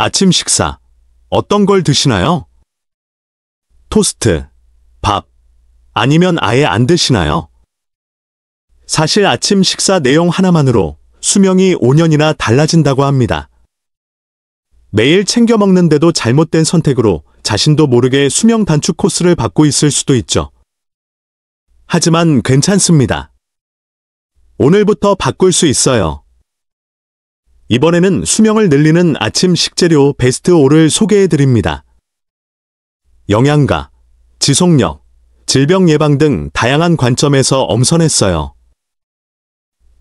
아침 식사, 어떤 걸 드시나요? 토스트, 밥, 아니면 아예 안 드시나요? 사실 아침 식사 내용 하나만으로 수명이 5년이나 달라진다고 합니다. 매일 챙겨 먹는데도 잘못된 선택으로 자신도 모르게 수명 단축 코스를 밟고 있을 수도 있죠. 하지만 괜찮습니다. 오늘부터 바꿀 수 있어요. 이번에는 수명을 늘리는 아침 식재료 베스트 5를 소개해드립니다. 영양가, 지속력, 질병 예방 등 다양한 관점에서 엄선했어요.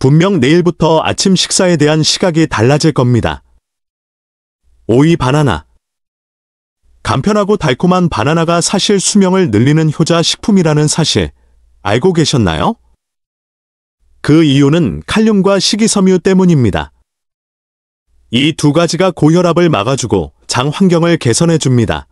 분명 내일부터 아침 식사에 대한 시각이 달라질 겁니다. 5위 바나나. 간편하고 달콤한 바나나가 사실 수명을 늘리는 효자 식품이라는 사실 알고 계셨나요? 그 이유는 칼륨과 식이섬유 때문입니다. 이 두 가지가 고혈압을 막아주고 장 환경을 개선해줍니다.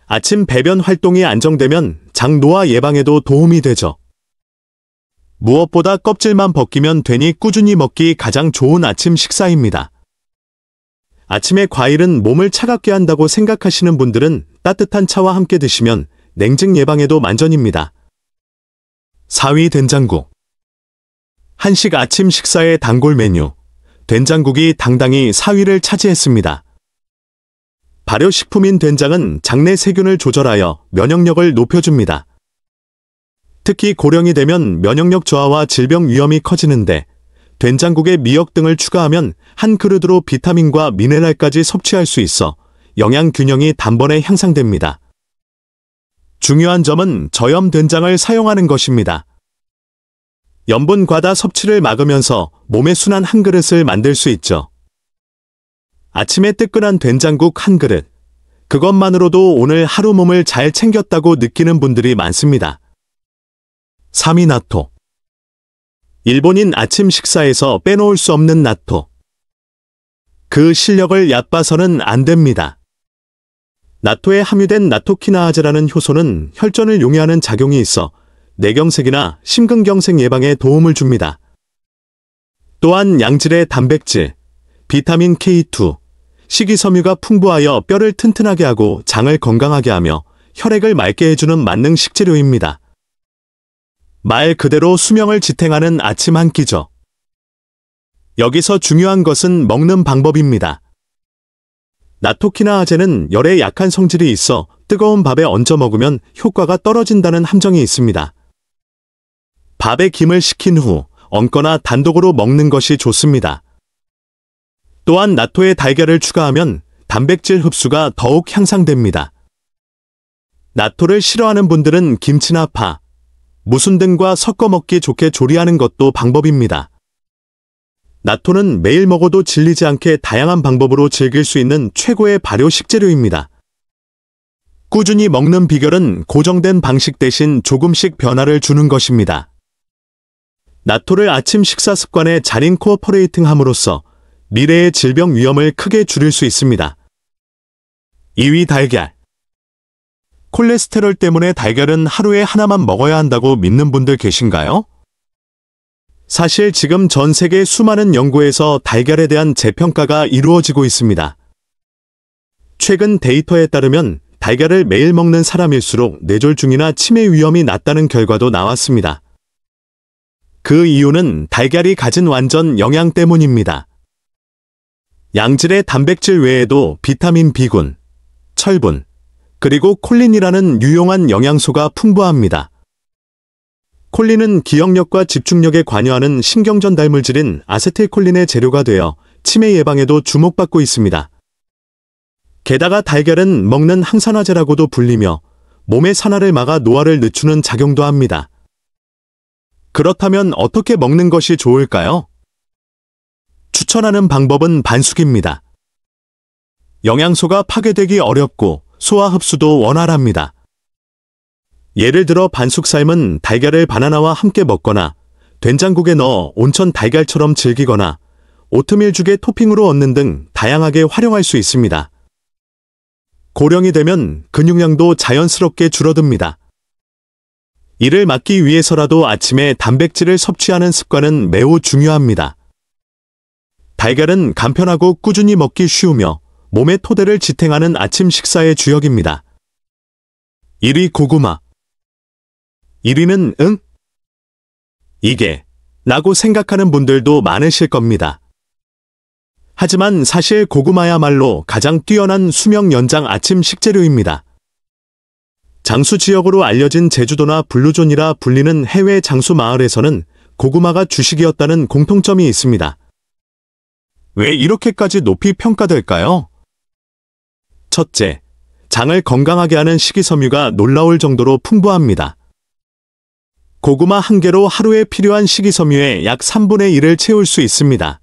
아침 배변 활동이 안정되면 장 노화 예방에도 도움이 되죠. 무엇보다 껍질만 벗기면 되니 꾸준히 먹기 가장 좋은 아침 식사입니다. 아침에 과일은 몸을 차갑게 한다고 생각하시는 분들은 따뜻한 차와 함께 드시면 냉증 예방에도 만전입니다. 4위 된장국. 한식 아침 식사의 단골 메뉴, 된장국이 당당히 4위를 차지했습니다. 발효식품인 된장은 장내 세균을 조절하여 면역력을 높여줍니다. 특히 고령이 되면 면역력 저하와 질병 위험이 커지는데 된장국에 미역 등을 추가하면 한 그릇으로 비타민과 미네랄까지 섭취할 수 있어 영양 균형이 단번에 향상됩니다. 중요한 점은 저염 된장을 사용하는 것입니다. 염분 과다 섭취를 막으면서 몸의 순한 한 그릇을 만들 수 있죠. 아침에 뜨끈한 된장국 한 그릇, 그것만으로도 오늘 하루 몸을 잘 챙겼다고 느끼는 분들이 많습니다. 3위 나토. 일본인 아침 식사에서 빼놓을 수 없는 나토. 그 실력을 얕봐서는 안 됩니다. 나토에 함유된 나토키나아제라는 효소는 혈전을 용이하는 작용이 있어 뇌경색이나 심근경색 예방에 도움을 줍니다. 또한 양질의 단백질, 비타민 K2, 식이섬유가 풍부하여 뼈를 튼튼하게 하고 장을 건강하게 하며 혈액을 맑게 해주는 만능 식재료입니다. 말 그대로 수명을 지탱하는 아침 한 끼죠. 여기서 중요한 것은 먹는 방법입니다. 나토키나아제는 열에 약한 성질이 있어 뜨거운 밥에 얹어 먹으면 효과가 떨어진다는 함정이 있습니다. 밥에 김을 식힌 후 얹거나 단독으로 먹는 것이 좋습니다. 또한 나토에 달걀을 추가하면 단백질 흡수가 더욱 향상됩니다. 나토를 싫어하는 분들은 김치나 파, 무순 등과 섞어 먹기 좋게 조리하는 것도 방법입니다. 나토는 매일 먹어도 질리지 않게 다양한 방법으로 즐길 수 있는 최고의 발효 식재료입니다. 꾸준히 먹는 비결은 고정된 방식 대신 조금씩 변화를 주는 것입니다. 나토를 아침 식사 습관에 잘 인코퍼레이팅 함으로써 미래의 질병 위험을 크게 줄일 수 있습니다. 2위 달걀. 콜레스테롤 때문에 달걀은 하루에 하나만 먹어야 한다고 믿는 분들 계신가요? 사실 지금 전 세계 수많은 연구에서 달걀에 대한 재평가가 이루어지고 있습니다. 최근 데이터에 따르면 달걀을 매일 먹는 사람일수록 뇌졸중이나 치매 위험이 낮다는 결과도 나왔습니다. 그 이유는 달걀이 가진 완전 영양 때문입니다. 양질의 단백질 외에도 비타민 B군, 철분, 그리고 콜린이라는 유용한 영양소가 풍부합니다. 콜린은 기억력과 집중력에 관여하는 신경전달 물질인 아세틸콜린의 재료가 되어 치매 예방에도 주목받고 있습니다. 게다가 달걀은 먹는 항산화제라고도 불리며 몸의 산화를 막아 노화를 늦추는 작용도 합니다. 그렇다면 어떻게 먹는 것이 좋을까요? 추천하는 방법은 반숙입니다. 영양소가 파괴되기 어렵고 소화 흡수도 원활합니다. 예를 들어 반숙 삶은 달걀을 바나나와 함께 먹거나 된장국에 넣어 온천 달걀처럼 즐기거나 오트밀죽에 토핑으로 얹는 등 다양하게 활용할 수 있습니다. 고령이 되면 근육량도 자연스럽게 줄어듭니다. 이를 막기 위해서라도 아침에 단백질을 섭취하는 습관은 매우 중요합니다. 달걀은 간편하고 꾸준히 먹기 쉬우며 몸의 토대를 지탱하는 아침 식사의 주역입니다. 1위 고구마. 1위는 응? 이게 라고 생각하는 분들도 많으실 겁니다. 하지만 사실 고구마야말로 가장 뛰어난 수명 연장 아침 식재료입니다. 장수 지역으로 알려진 제주도나 블루존이라 불리는 해외 장수 마을에서는 고구마가 주식이었다는 공통점이 있습니다. 왜 이렇게까지 높이 평가될까요? 첫째, 장을 건강하게 하는 식이섬유가 놀라울 정도로 풍부합니다. 고구마 한 개로 하루에 필요한 식이섬유의 약 3분의 1을 채울 수 있습니다.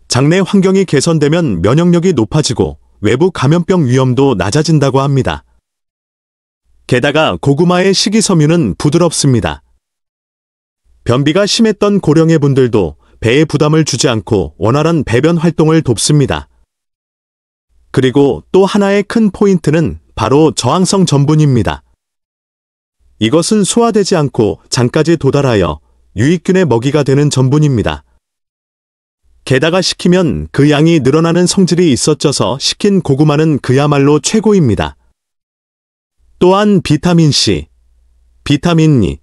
장내 환경이 개선되면 면역력이 높아지고 외부 감염병 위험도 낮아진다고 합니다. 게다가 고구마의 식이섬유는 부드럽습니다. 변비가 심했던 고령의 분들도 배에 부담을 주지 않고 원활한 배변 활동을 돕습니다. 그리고 또 하나의 큰 포인트는 바로 저항성 전분입니다. 이것은 소화되지 않고 장까지 도달하여 유익균의 먹이가 되는 전분입니다. 게다가 식히면 그 양이 늘어나는 성질이 있어져서 식힌 고구마는 그야말로 최고입니다. 또한 비타민C, 비타민 E,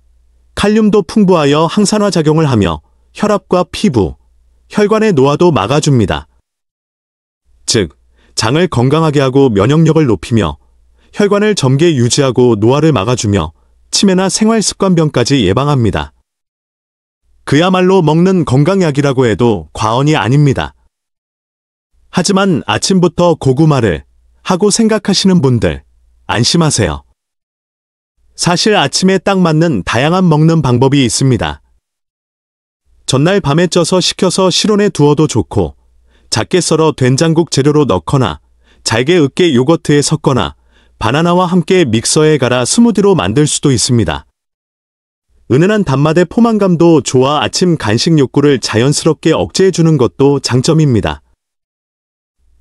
칼륨도 풍부하여 항산화 작용을 하며 혈압과 피부, 혈관의 노화도 막아줍니다. 즉, 장을 건강하게 하고 면역력을 높이며 혈관을 젊게 유지하고 노화를 막아주며 치매나 생활습관병까지 예방합니다. 그야말로 먹는 건강약이라고 해도 과언이 아닙니다. 하지만 아침부터 고구마를 하고 생각하시는 분들, 안심하세요. 사실 아침에 딱 맞는 다양한 먹는 방법이 있습니다. 전날 밤에 쪄서 식혀서 실온에 두어도 좋고, 작게 썰어 된장국 재료로 넣거나, 잘게 으깨 요거트에 섞거나, 바나나와 함께 믹서에 갈아 스무디로 만들 수도 있습니다. 은은한 단맛의 포만감도 좋아 아침 간식 욕구를 자연스럽게 억제해주는 것도 장점입니다.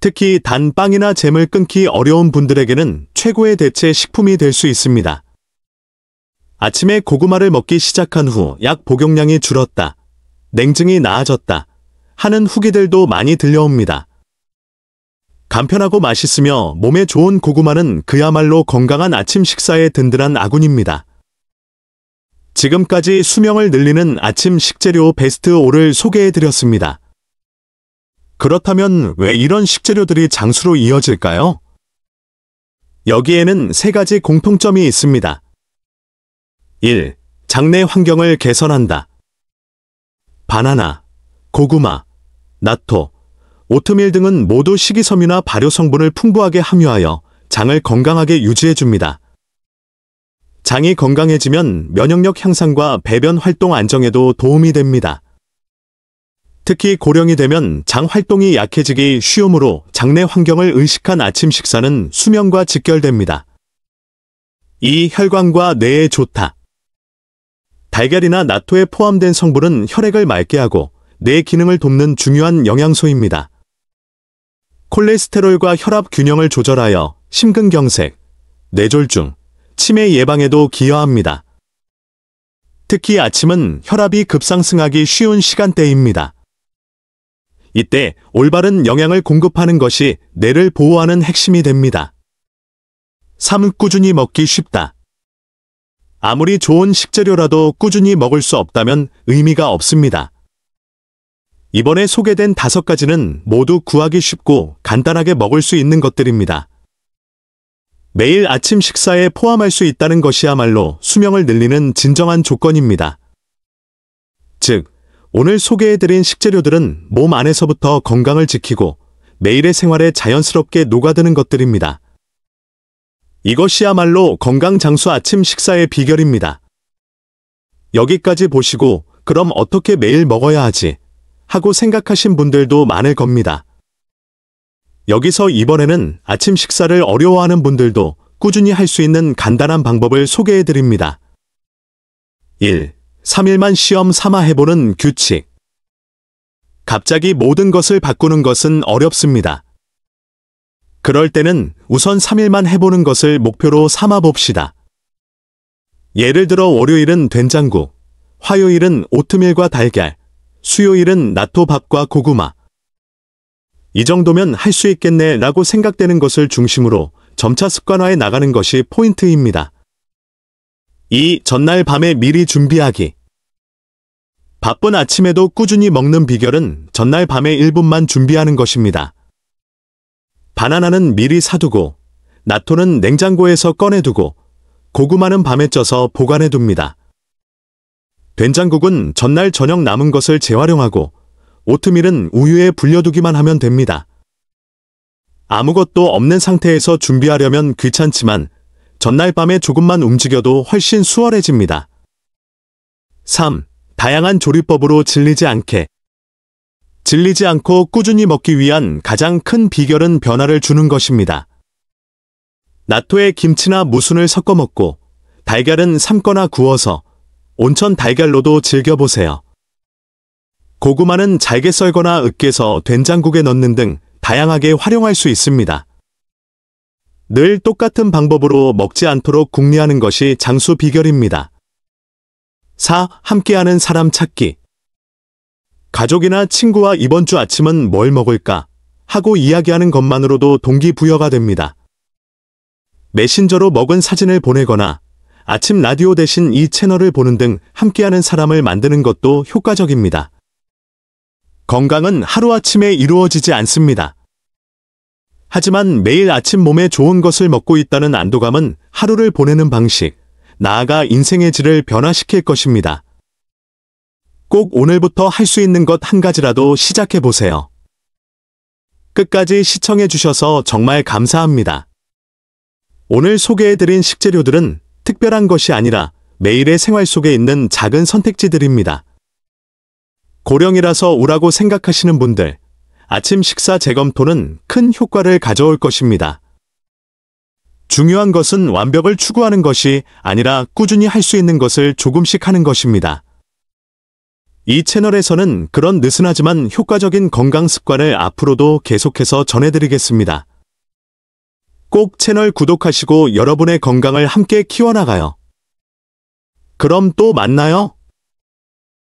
특히 단 빵이나 잼을 끊기 어려운 분들에게는 최고의 대체 식품이 될 수 있습니다. 아침에 고구마를 먹기 시작한 후 약 복용량이 줄었다, 냉증이 나아졌다 하는 후기들도 많이 들려옵니다. 간편하고 맛있으며 몸에 좋은 고구마는 그야말로 건강한 아침 식사의 든든한 아군입니다. 지금까지 수명을 늘리는 아침 식재료 베스트 5를 소개해드렸습니다. 그렇다면 왜 이런 식재료들이 장수로 이어질까요? 여기에는 3가지 공통점이 있습니다. 1. 장내 환경을 개선한다. 바나나, 고구마, 나토, 오트밀 등은 모두 식이섬유나 발효성분을 풍부하게 함유하여 장을 건강하게 유지해줍니다. 장이 건강해지면 면역력 향상과 배변 활동 안정에도 도움이 됩니다. 특히 고령이 되면 장 활동이 약해지기 쉬우므로 장내 환경을 의식한 아침 식사는 수명과 직결됩니다. 2. 혈관과 뇌에 좋다. 달걀이나 나토에 포함된 성분은 혈액을 맑게 하고 뇌 기능을 돕는 중요한 영양소입니다. 콜레스테롤과 혈압 균형을 조절하여 심근경색, 뇌졸중, 치매 예방에도 기여합니다. 특히 아침은 혈압이 급상승하기 쉬운 시간대입니다. 이때 올바른 영양을 공급하는 것이 뇌를 보호하는 핵심이 됩니다. 3. 꾸준히 먹기 쉽다. 아무리 좋은 식재료라도 꾸준히 먹을 수 없다면 의미가 없습니다. 이번에 소개된 5가지는 모두 구하기 쉽고 간단하게 먹을 수 있는 것들입니다. 매일 아침 식사에 포함할 수 있다는 것이야말로 수명을 늘리는 진정한 조건입니다. 즉, 오늘 소개해드린 식재료들은 몸 안에서부터 건강을 지키고 매일의 생활에 자연스럽게 녹아드는 것들입니다. 이것이야말로 건강장수 아침 식사의 비결입니다. 여기까지 보시고 그럼 어떻게 매일 먹어야 하지? 하고 생각하신 분들도 많을 겁니다. 여기서 이번에는 아침 식사를 어려워하는 분들도 꾸준히 할 수 있는 간단한 방법을 소개해드립니다. 1. 3일만 시험 삼아 해보는 규칙. 갑자기 모든 것을 바꾸는 것은 어렵습니다. 그럴 때는 우선 3일만 해보는 것을 목표로 삼아 봅시다. 예를 들어 월요일은 된장국, 화요일은 오트밀과 달걀, 수요일은 나토밥과 고구마, 이 정도면 할 수 있겠네 라고 생각되는 것을 중심으로 점차 습관화해 나가는 것이 포인트입니다. 2. 전날 밤에 미리 준비하기. 바쁜 아침에도 꾸준히 먹는 비결은 전날 밤에 1분만 준비하는 것입니다. 바나나는 미리 사두고, 나토는 냉장고에서 꺼내두고, 고구마는 밤에 쪄서 보관해둡니다. 된장국은 전날 저녁 남은 것을 재활용하고, 오트밀은 우유에 불려두기만 하면 됩니다. 아무것도 없는 상태에서 준비하려면 귀찮지만 전날 밤에 조금만 움직여도 훨씬 수월해집니다. 3. 다양한 조리법으로 질리지 않게. 질리지 않고 꾸준히 먹기 위한 가장 큰 비결은 변화를 주는 것입니다. 나토에 김치나 무순을 섞어 먹고, 달걀은 삶거나 구워서 온천 달걀로도 즐겨보세요. 고구마는 잘게 썰거나 으깨서 된장국에 넣는 등 다양하게 활용할 수 있습니다. 늘 똑같은 방법으로 먹지 않도록 궁리하는 것이 장수 비결입니다. 4. 함께하는 사람 찾기. 가족이나 친구와 이번 주 아침은 뭘 먹을까 하고 이야기하는 것만으로도 동기부여가 됩니다. 메신저로 먹은 사진을 보내거나 아침 라디오 대신 이 채널을 보는 등 함께하는 사람을 만드는 것도 효과적입니다. 건강은 하루아침에 이루어지지 않습니다. 하지만 매일 아침 몸에 좋은 것을 먹고 있다는 안도감은 하루를 보내는 방식, 나아가 인생의 질을 변화시킬 것입니다. 꼭 오늘부터 할 수 있는 것 한 가지라도 시작해 보세요. 끝까지 시청해 주셔서 정말 감사합니다. 오늘 소개해드린 식재료들은 특별한 것이 아니라 매일의 생활 속에 있는 작은 선택지들입니다. 고령이라서 우라고 생각하시는 분들, 아침 식사 재검토는 큰 효과를 가져올 것입니다. 중요한 것은 완벽을 추구하는 것이 아니라 꾸준히 할 수 있는 것을 조금씩 하는 것입니다. 이 채널에서는 그런 느슨하지만 효과적인 건강 습관을 앞으로도 계속해서 전해드리겠습니다. 꼭 채널 구독하시고 여러분의 건강을 함께 키워나가요. 그럼 또 만나요.